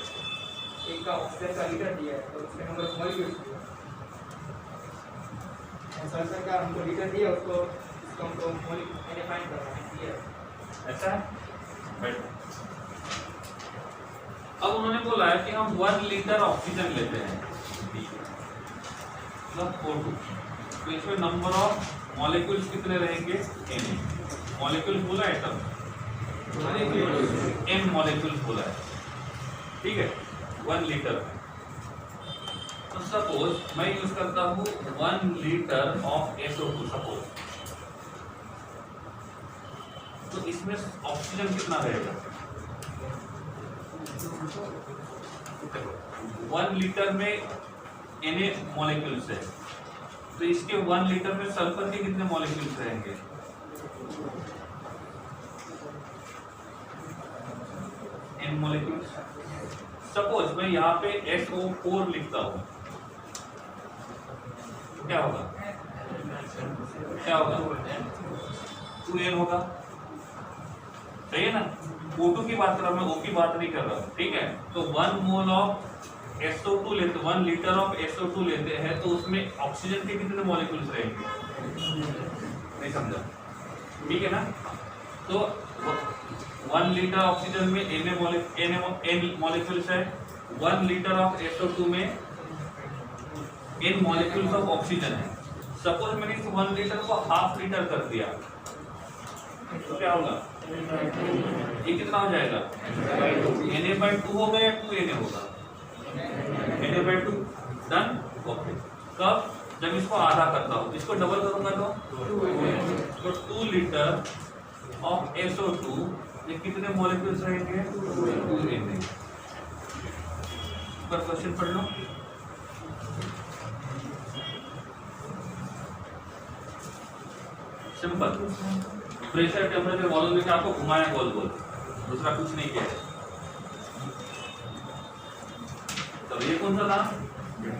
एक का ऑक्सीजन का लीटर दिया है तो उसके नंबर ऑफ मॉलिक्यूल्स दिए, और सल्फर का हमको लीटर दिया, उसको हमको मॉलिक्यूल फाइंड करना है। ऐसा है, बैठो। अब उन्होंने बोला है कि हम 1 लीटर ऑक्सीजन लेते हैं, मतलब 4, तो इसमें नंबर ऑफ मॉलिक्यूल्स कितने रहेंगे? n। मॉलिक्यूल्स बोला एटम, m मॉलिक्यूल्स बोला है। ठीक है, 1 लीटर सपोज मैं यूज करता हूँ 1 लीटर ऑफ SO2 सपोज, तो इसमें ऑक्सीजन कितना रहेगा? 1 लीटर में Na मॉलिक्यूल्स है, तो इसके 1 लीटर में सल्फर के कितने मॉलिक्यूल्स रहेंगे? N molecules. सपोज मैं यहाँ पे SO4 लिखता हूँ, तो क्या होगा? क्या होगा? 2N होगा, सही है ना? O2 की बात कर रहा हूँ मैं, O की बात नहीं कर रहा हूँ, ठीक है? तो 1 मोल ऑफ SO2 लेते, 1 लीटर ऑफ SO2 लेते हैं, तो उसमें ऑक्सीजन के कितने मॉलिक्यूल्स रहेंगे? नहीं समझा, ठीक है ना? तो 1 लीटर ऑक्सीजन में N मॉलिक्यूल्स है, 1 लीटर ऑफ SO2 में N मॉलिक्यूल्स ऑफ ऑक्सीजन है। सपोज मैंने इस 1 लीटर को हाफ लीटर कर दिया, तो क्या होगा? ये कितना हो जाएगा? Na/2 होगा या 2Na होगा? Na/2 done. ओके, कब? जब इसको आधा करता हूँ, इसको डबल करूंगा तो 2 लीटर ऑफ SO2 ये कितने मॉलिक्यूल्स रहेंगे? 2Na। पर क्वेश्चन पढ़ लो। सिंपल, प्रेशर टेम्परेचर वॉल्यूम लेके आपको घुमाया गोल गोल, दूसरा कुछ नहीं किया है। तो ये कौन सा था?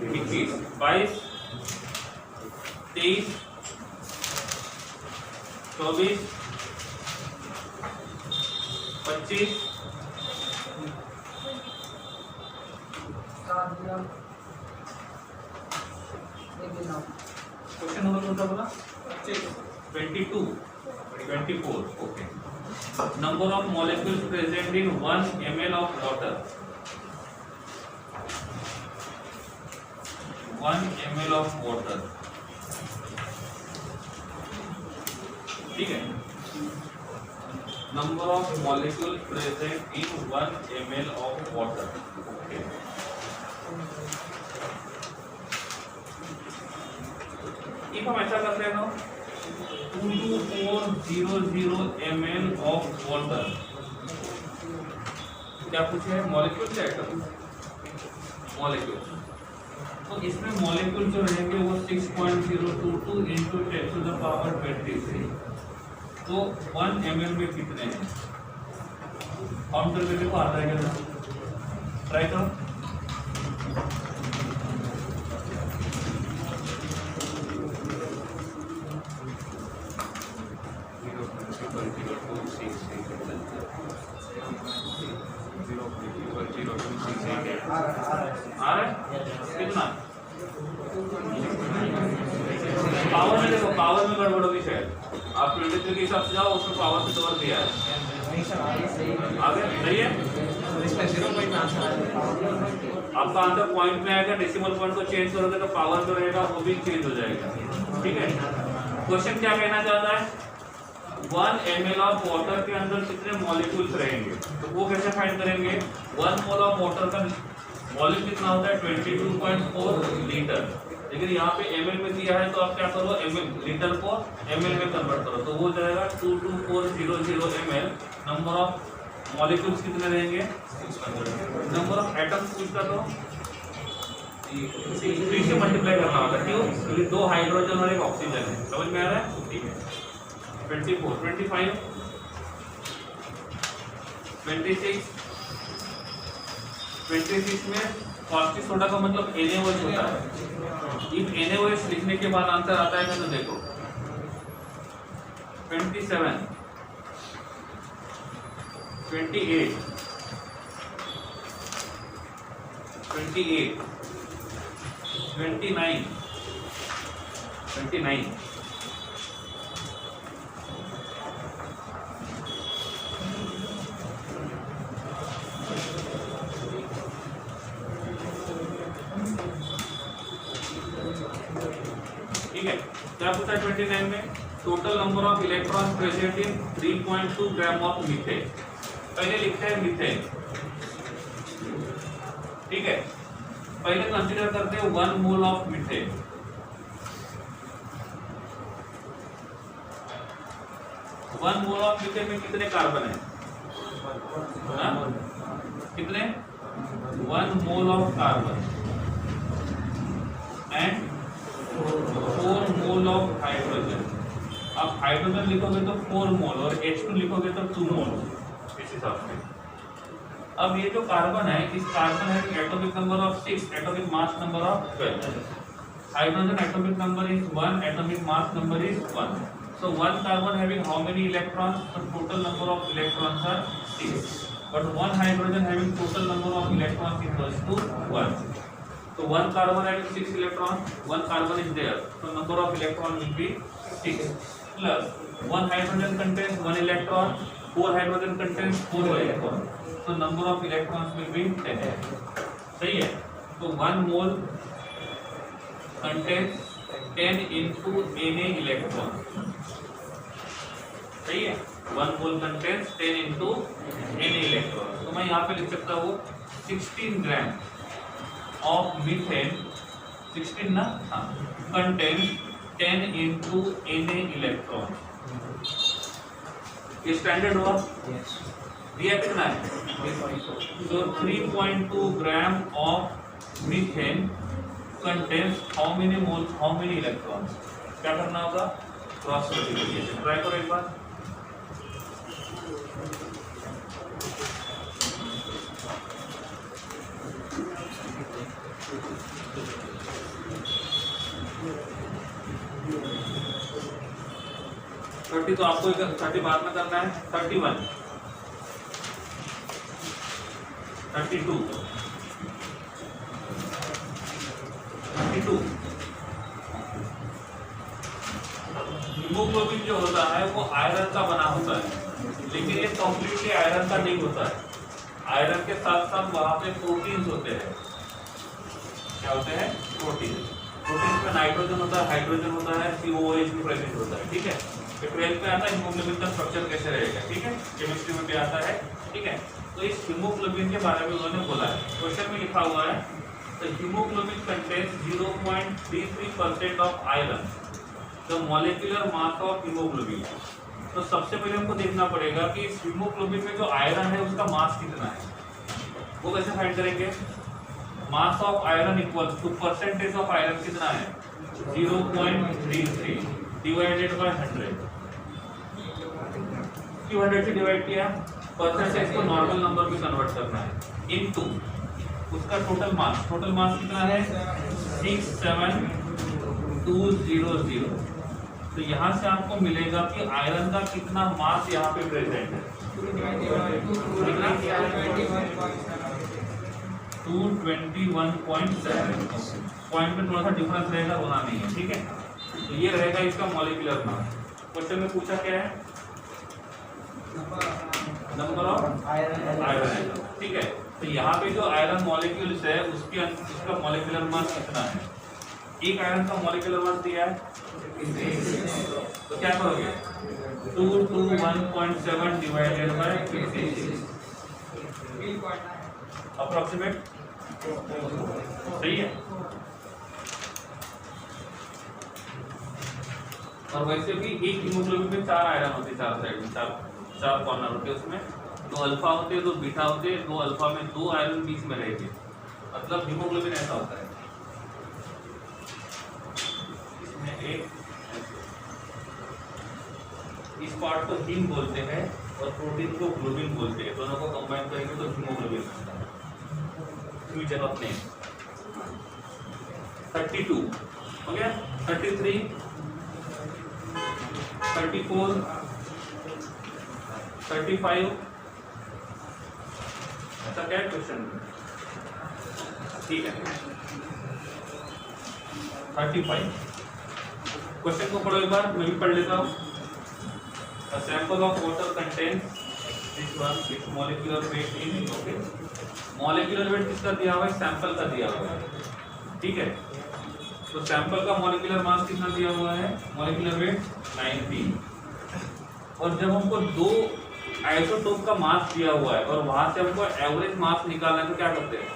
21, 22, 23, 24, 25, क्वेश्चन नंबर कौन सा बोला? 22, 24, okay. Number of molecules present in 1 ml of water. 1 ml of water. ठीक है? Number of molecules present in 1 ml of water. Okay. if हम ऐसा करते हैं ना 22400 ml of water, क्या पूछे है? मॉलिक्यूल से एटम, मॉलिक्यूल। तो इसमें मॉलिक्यूल जो रहेंगे वो 6.022 into 10⁻23। तो 1 ml में कितने हैं? काउंट करके देखो, आता है क्या? ट्राई करो। कितना? पावर में देखो, पावर में गड़बड़ होगी शायद। आप 23 के हिसाब से जाओ, उसमें पावर से कवर किया है। आगे सही है? आपका आंसर पॉइंट में आएगा, डेसिमल पॉइंट को चेंज करोगे तो पावर जो रहेगा वो भी चेंज हो जाएगा। ठीक है? क्वेश्चन क्या कहना चाहता है? 1 ml ऑफ वाटर के अंदर कितने मॉलिक्यूल्स रहेंगे? तो वो कैसे फाइंड करेंगे? 1 मोल ऑफ वाटर का वॉल्यूम कितना होता है? 22.4 लीटर। लेकिन यहाँ पे ml में दिया है, तो आप क्या करो? लीटर को ml में कन्वर्ट करो, तो वो जाएगा 22400 ml। नंबर ऑफ मॉलिक्यूल्स कितने रहेंगे? नंबर ऑफ एटम्स पूछता तो 3 से मल्टीप्लाई करना होगा। क्यों? क्योंकि 2 हाइड्रोजन और 1 ऑक्सीजन है। समझ में आ रहा है? ठीक है। 24, 25, 26, 26 में कास्टिक सोडा का मतलब NaOH होता है। इफ NaOH लिखने के बाद आंसर आता है तो देखो 27, 28, 28, 29, 29। ठीक है, क्या पूछा 29 में? Total number of electron present in 3.2 gram of methane. पहले लिखते हैं मीथेन, ठीक है? पहले कंसीडर करते हैं 1 mole of methane. 1 mole of methane में कितने कार्बन है? कितने? 1 mole of carbon and 4 mole of hydrogen. अब हाइड्रोजन लिखोगे तो 4 मोल और H2 लिखोगे तो 2 मोल इस हिसाब से। अब ये जो कार्बन है, इस कार्बन है atomic number of 6, atomic mass number of 12। Hydrogen atomic number is 1, atomic mass number is 1। So one carbon having how many electrons? The total number of electrons are 6. But one hydrogen having total number of electrons equals to 1. So one carbon having 6 electrons, one carbon is there. So number of electrons will be 6 plus one hydrogen contains 1 electron, 4 hydrogen contains 4 electron. So number of electrons will be 10. सही है? तो 1 mole contains 10 into Na electron. सही है? 1 मोल contains 10 into Na electron. तो मैं यहाँ पे लिख सकता हूँ 16 ग्राम ऑफ मीथेन, 16 ना, हाँ, कंटेन्स 10 into Na इलेक्ट्रॉन। ये स्टैंडर्ड हुआ? दिया कितना है? तो 3.2 gram of methane contains how many mole, how many electron. क्या करना होगा? Cross multiplication. ट्राई करो एक बार। थर्टी तो आपको 30 बाद में करना है। 31, 32, 32। हीमोग्लोबिन जो होता है वो आयरन का बना होता है, लेकिन ये कम्प्लीटली आयरन का नहीं होता है। आयरन के साथ साथ वहाँ पे प्रोटीन्स होते हैं। क्या होते हैं? प्रोटीन। प्रोटीन में नाइट्रोजन होता है, हाइड्रोजन होता है, COOH भी प्रेजेंट होता है। ठीक है? तो 12th में आता है हीमोग्लोबिन का स्ट्रक्चर कैसे रहेगा। ठीक है? केमिस्ट्री में भी आता है। ठीक है? तो इस हीमोग्लोबिन के बारे में उन्होंने बोला है, क्वेश्चन में लिखा हुआ है the haemoglobin contains 0.33% of iron, the molecular mass of haemoglobin. तो सबसे पहले हमको देखना पड़ेगा कि इस हीमोग्लोबिन में जो आयरन है उसका मास कितना है। वो कैसे फाइंड करेंगे? Mass of iron equal to percentage of iron कितना है? 0.33 डिवाइडेड बाय 100। क्यों 100 से डिवाइड किया? परसेंटेज को नॉर्मल नंबर में कन्वर्ट करना है इनटू उसका टोटल मास। टोटल मास कितना है? 67200। तो यहाँ से आपको मिलेगा कि आयरन का कितना मास यहाँ पे प्रेजेंट है। 221.7। पॉइंट में थोड़ा सा डिफरेंस रहेगा, होना नहीं है। ठीक है? तो ये रहेगा इसका मॉलिक्यूलर मास। क्वेश्चन में पूछा क्या है? Number of iron. ठीक है? तो यहाँ पे जो आयरन मॉलिक्यूल्स है उसका मॉलिक्यूलर मास कितना है? एक आयरन का मॉलिक्यूलर मास दिया है, तो क्या करोगे? 221.7 डिवाइडेड बाय 56 अप्रोक्सीमेट। सही है? और वैसे भी एक हीमोग्लोबिन में 4 आयरन होते हैं, 4 साइड में, 4 कॉर्नर होते हैं। उसमें 2 अल्फा होते हैं, 2 बीटा होते हैं। 2 अल्फा में 2 आयरन बीच में रहेंगे, मतलब हीमोग्लोबिन ऐसा होता है। इसमें एक इस पार्ट को हीम बोलते हैं और प्रोटीन को ग्लोबिन बोलते हैं। दोनों को कंबाइन करेंगे तो हीमोग्लोबिन बनता है। फ्यूचर ऑफ नेम 32 हो गया। 33, 34, 35। ऐसा क्या क्वेश्चन? ठीक है, 35। क्वेश्चन को पढ़ो एक बार, मैं भी पढ़ लेता हूँ। A sample of water contains this one, its molecular weight in, okay? Molecular weight किसका दिया हुआ है? सैंपल का दिया हुआ है। ठीक है? तो सैंपल का मॉलिक्यूलर मास कितना दिया हुआ है? Molecular weight 90। और जब हमको 2 आइसोटोप का मास दिया हुआ है और वहां से हमको एवरेज मास निकालना है तो क्या करते हैं?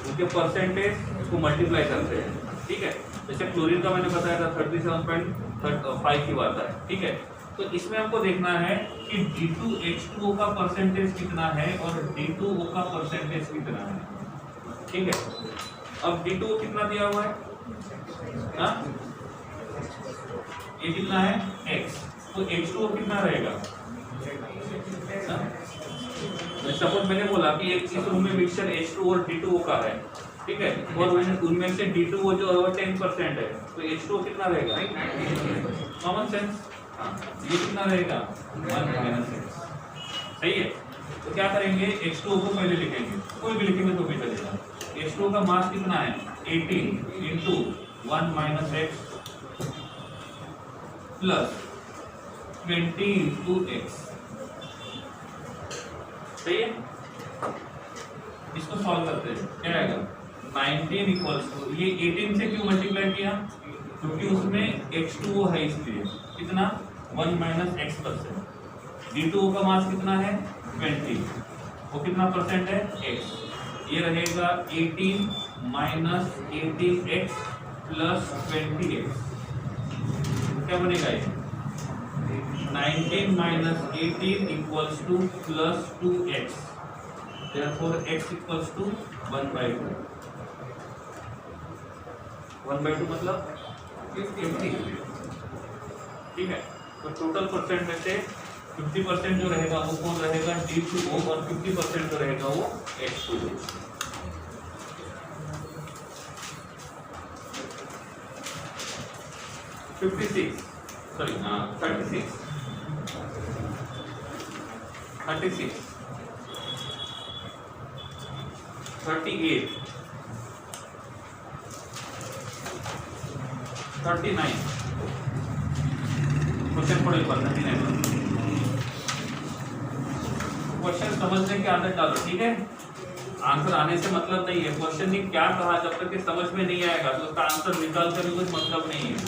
उनके परसेंटेज को मल्टीप्लाई करते हैं, ठीक है। जैसे क्लोरीन का मैंने बताया था 37.5 की बात है, ठीक है। तो इसमें हमको देखना है कि D2H2O का परसेंटेज कितना है और D2O का परसेंटेज कितना है, ठीक है। अब D2O कितना दिया हुआ है, हाँ, ये कितना है X, तो H2O कितना रहेगा। सपोज मैंने बोला कि एक इस रूम में मिक्सचर H2O और D2O का है, ठीक है, और उनमें से D2O जो है 10% है, तो H2O कितना रहेगा, कॉमन सेंस, ये कितना रहेगा 1 - 6, सही है। तो क्या करेंगे, H2O को पहले लिखेंगे, कोई भी लिखेंगे तो भी चलेगा। H2O का मास कितना है 18 × 1 - x प्लस 20 × x, सही है। इसको सॉल्व करते हैं, क्या आएगा 19 = ये 18 से क्यों मल्टीप्लाई किया, क्योंकि उसमें H2O है, इसलिए कितना 1 - x%। D2O का मास कितना है 20, वो कितना परसेंट है x, ये रहेगा 18 - 18x प्लस 20x, क्या बनेगा ये 19 - 18 = +2x, therefore x = 1/2। 1/2 मतलब 50, ठीक है। तो टोटल परसेंट में से 50% जो रहेगा वो कौन रहेगा D2O, और 50% जो रहेगा वो H2O। 36 38 39 क्वेश्चन पढ़ो एक बार 39 क्वेश्चन समझने की आदत डालो, ठीक है। आंसर आने से मतलब नहीं है, क्वेश्चन ने क्या कहा जब तक ये समझ में नहीं आएगा तो उसका आंसर निकाल कर भी कुछ मतलब नहीं है।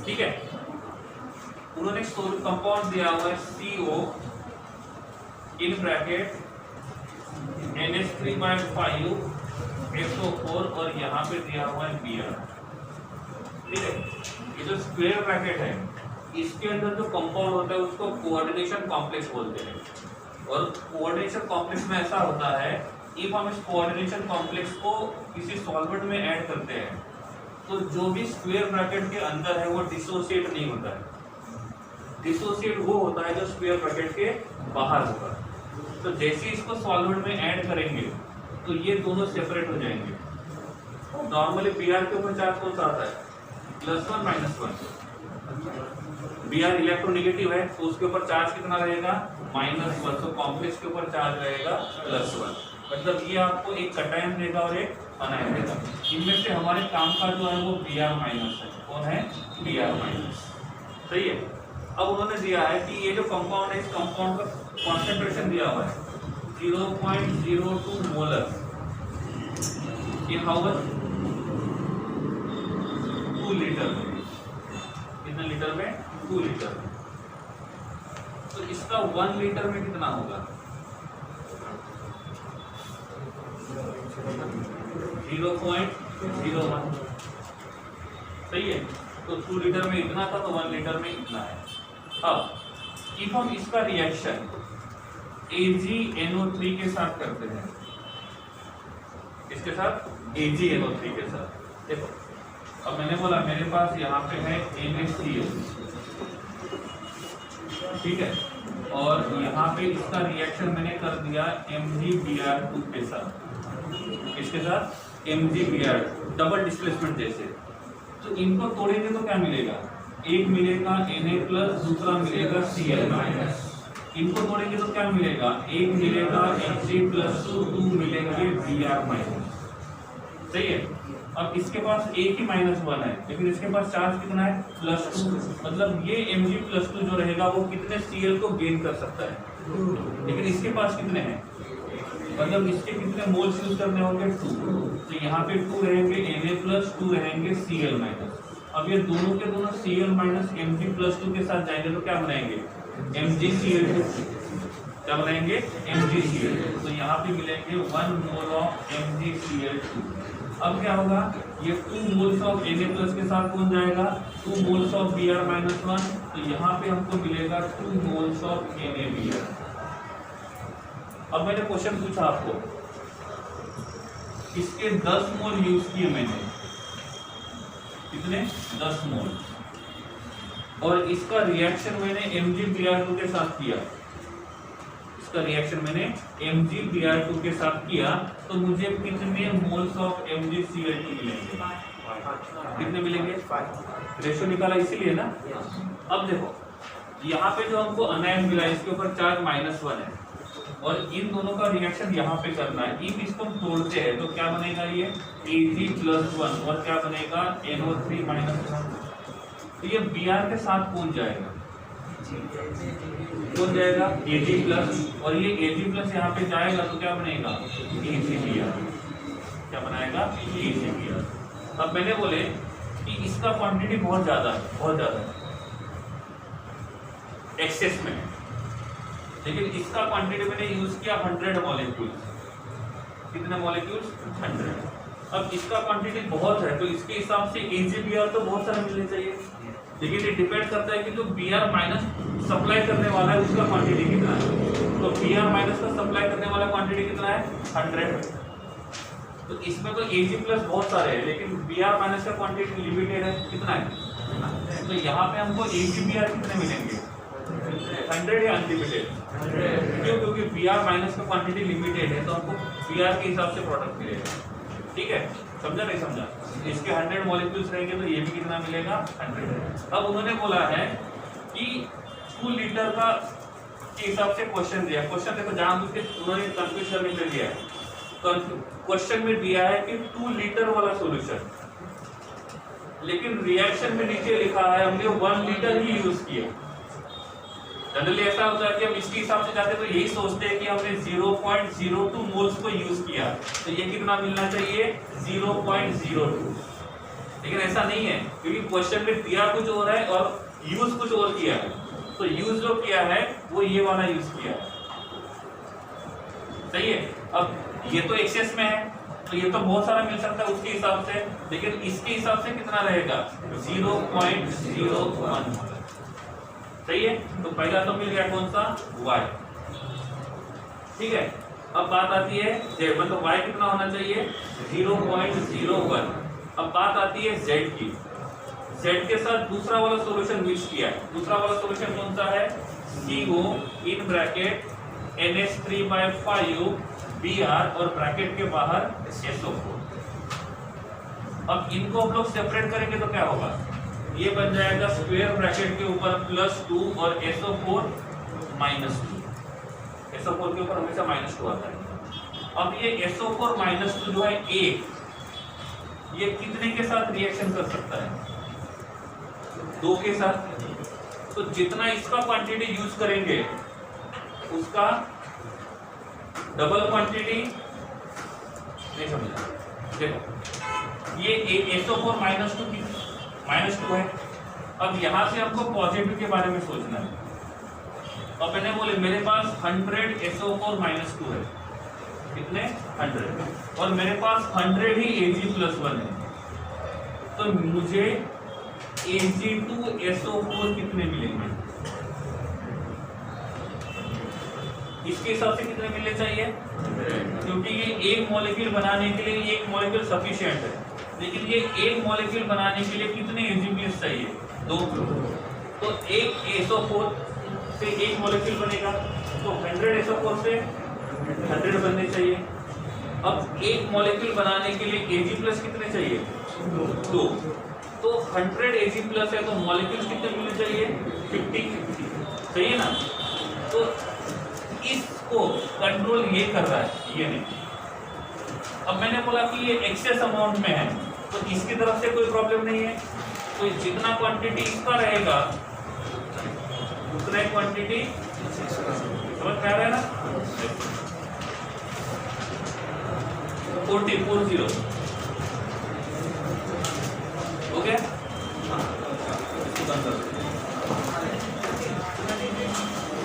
ठीक है, उन्होंने कंपाउंड दिया हुआ है CO in bracket NH3/5 SO4 और यहाँ पे दिया हुआ है Br, ठीक है। ये जो स्क्वायर ब्रैकेट है इसके अंदर जो कंपाउंड होता है उसको कोऑर्डिनेशन कॉम्प्लेक्स बोलते हैं, और कोऑर्डिनेशन कॉम्प्लेक्स में ऐसा होता है इफ हम इस कोऑर्डिनेशन कॉम्प्लेक्स को किसी सॉल्वेंट में ऐड करते हैं तो जो भी स्क्वायर ब्रैकेट के अंदर है वो डिसोसिएट नहीं होता है, डिसोसिएट वो होता है जो स्क्वायर ब्रैकेट के बाहर होगा। तो जैसे इसको सॉल्वेंट में ऐड करेंगे तो ये दोनों सेपरेट हो जाएंगे। नॉर्मली Br के ऊपर चार्ज कौन सा आता है +1 - 1, Br इलेक्ट्रोनेगेटिव है तो उसके ऊपर चार्ज कितना रहेगा -1, तो कॉम्प्लेक्स के ऊपर चार्ज रहेगा +1। मतलब ये आपको एक कटायन देगा और एक अनायन देगा। इनमें से हमारे काम का जो है वो Br- है, कौन है Br-, सही है। अब उन्होंने दिया है कि ये जो कंपाउंड है इस कंपाउंड का कॉन्सेंट्रेशन दिया हुआ है 0.02 मोलर इन हाउस 2 लीटर में, कितने लीटर में 2 लीटर में। तो इसका 1 लीटर में कितना होगा 0.01, सही है। तो 2 लीटर में इतना था तो 1 लीटर में इतना है। अब इफ हम इसका रिएक्शन AgNO3 के साथ करते हैं, इसके साथ AgNO3 के साथ, देखो अब मैंने बोला मेरे पास यहाँ पे है NaCl, ठीक है, और यहाँ पे इसका रिएक्शन मैंने कर दिया MgBr2 के साथ, इसके साथ MgBr डबल डिस्प्लेसमेंट जैसे। तो इनको तोड़ेंगे तो क्या मिलेगा, एक मिलेगा Na+, दूसरा मिलेगा Cl-, इनको तोड़ेंगे तो क्या मिलेगा, 1 मिलेगा Mg+2, 2 मिलेंगे Br माइनस। सही है। अब इसके पास एक ही -1 है, लेकिन इसके पास चार्ज कितना है, +2। मतलब ये Mg+2 जो रहेगा वो कितने Cl को गेन कर सकता है, लेकिन इसके पास कितने हैं, मतलब इसके कितने मोल्स यूज करने होंगे, 2। तो यहाँ पे 2 रहेंगे Na+2 रहेंगे Cl माइनस। अब ये दोनों के दोनों Cl माइनस Mg+2 के साथ जाएंगे तो क्या बनाएंगे, MgCl2। क्या बनाएंगे, MgCl2। तो यहाँ पे मिलेंगे 1 मोल ऑफ MgCl2। अब क्या होगा, ये 2 मोल्स ऑफ Na+ के साथ कौन जाएगा, 2 मोल्स ऑफ Br-1। तो यहाँ पे हमको मिलेगा 2 मोल्स ऑफ NaBr। अब मैंने क्वेश्चन पूछा आपको, इसके 10 मोल यूज किए मैंने, कितने, 10 मोल, और इसका रिएक्शन मैंने MgBr2 के साथ किया, इसका रिएक्शन मैंने MgBr2 के साथ किया, तो मुझे कितने मोल्स ऑफ MgCl2 मिलेंगे, कितने मिलेंगे, 5। रेशो निकाला इसीलिए ना। अब देखो यहाँ पे जो हमको अनायन मिला इसके ऊपर चार्ज -1 है, और इन दोनों का रिएक्शन यहाँ पे करना है। इफ इसको हम तोड़ते हैं तो क्या बनेगा, ये Ag+1, और क्या बनेगा, NO3-1। तो ये Br के साथ कौन जाएगा, कौन जाएगा, Ag+, और ये Ag+ यहाँ पे जाएगा तो क्या बनेगा, AgBr। क्या बनाएगा, AgBr। अब मैंने बोले कि इसका क्वांटिटी बहुत ज्यादा है, बहुत ज्यादा है, एक्सेस में, लेकिन इसका क्वांटिटी मैंने यूज किया 100 मॉलिक्यूल्स। कितने मॉलिक्यूल्स, 100। अब इसका क्वांटिटी बहुत है तो इसके हिसाब से AgBr तो बहुत सारे मिलने चाहिए, लेकिन ये डिपेंड करता है कि जो Br- सप्लाई करने वाला है उसका क्वांटिटी कितना है। तो Br- का सप्लाई करने वाला क्वांटिटी कितना है, 100। तो इसमें तो Ag+ बहुत सारे हैं, लेकिन Br- का क्वांटिटी लिमिटेड है, कितना है। तो यहाँ पे हमको AgBr कितने मिलेंगे, 100 या अनलिमिटेड, क्यों, क्योंकि Br- का क्वांटिटी लिमिटेड है, तो हमको Br के हिसाब से प्रोडक्ट मिलेगा। ठीक है, समझा नहीं समझा। इसके 100 मॉलिक्यूल्स रहेंगे तो ये भी कितना मिलेगा, 100। अब उन्होंने बोला है कि 2 लीटर का के हिसाब से क्वेश्चन दिया। क्वेश्चन देखो जानबूझ के उन्होंने कंफ्यूज करने के लिए दिया है। क्वेश्चन में दिया है कि 2 लीटर वाला सॉल्यूशन, लेकिन रिएक्शन में नीचे लिखा है हमने 1 लीटर ही यूज किया। जनरली ऐसा होता है कि हम इसके हिसाब से जाते तो यही सोचते हैं कि हमने 0.02 मोल्स को यूज किया, तो ये कितना मिलना चाहिए, 0.02। लेकिन ऐसा नहीं है, क्योंकि क्वेश्चन में दिया कुछ और है और यूज कुछ और किया है। तो यूज जो किया है वो ये वाला यूज किया है, सही है। अब ये तो एक्सेस में है, तो ये तो बहुत सारा मिल सकता है उसके हिसाब से, लेकिन इसके हिसाब से कितना रहेगा, 0.01। सही है। तो पहला तो मिल गया कौन सा, y। ठीक है। अब बात आती है z, मतलब y कितना होना चाहिए, 0.01। अब बात आती है z की। z के साथ दूसरा वाला सॉल्यूशन मिक्स किया है। दूसरा वाला सॉल्यूशन कौन सा है, CO in bracket NH3/5 Br और ब्रैकेट के बाहर SO4। अब इनको हम लोग सेपरेट करेंगे तो क्या होगा, ये बन जाएगा स्क्वायर ब्रैकेट के ऊपर +2 और SO4 -2। SO4 के ऊपर हमेशा -2 आता है। अब ये SO4 -2 जो है एक, ये कितने के साथ रिएक्शन कर सकता है, 2 के साथ। तो जितना इसका क्वांटिटी यूज करेंगे उसका डबल क्वांटिटी, नहीं समझा। देखो ये SO4 -2 की -2 है। अब यहां से हमको पॉजिटिव के बारे में सोचना है। अब मैंने बोले मेरे पास 100 SO4 -2 है, कितने, 100, और मेरे पास 100 ही Ag+1 है। तो मुझे Ag2SO4 कितने मिलेंगे, इसके हिसाब से कितने मिलने चाहिए, क्योंकि ये एक मॉलिक्यूल बनाने के लिए एक मॉलिक्यूल सफिशिएंट है, लेकिन ये एक मॉलिक्यूल बनाने के लिए कितने Ag+ चाहिए, 2। तो एक SO4 से एक मॉलिक्यूल बनेगा, तो 100 SO4 से 100 बनने चाहिए। अब एक मॉलिक्यूल बनाने के लिए Ag+ कितने चाहिए, 2। तो 100 Ag+ है तो मॉलिक्यूल कितने मिलने चाहिए, 50। सही है ना। तो इसको कंट्रोल ये कर रहा है, ये नहीं। अब मैंने बोला कि ये एक्सेस अमाउंट में है, तो इसकी तरफ से कोई प्रॉब्लम नहीं है। तो जितना क्वांटिटी इसका रहेगा उतना क्वांटिटी समझ में आ रहा है ना। 40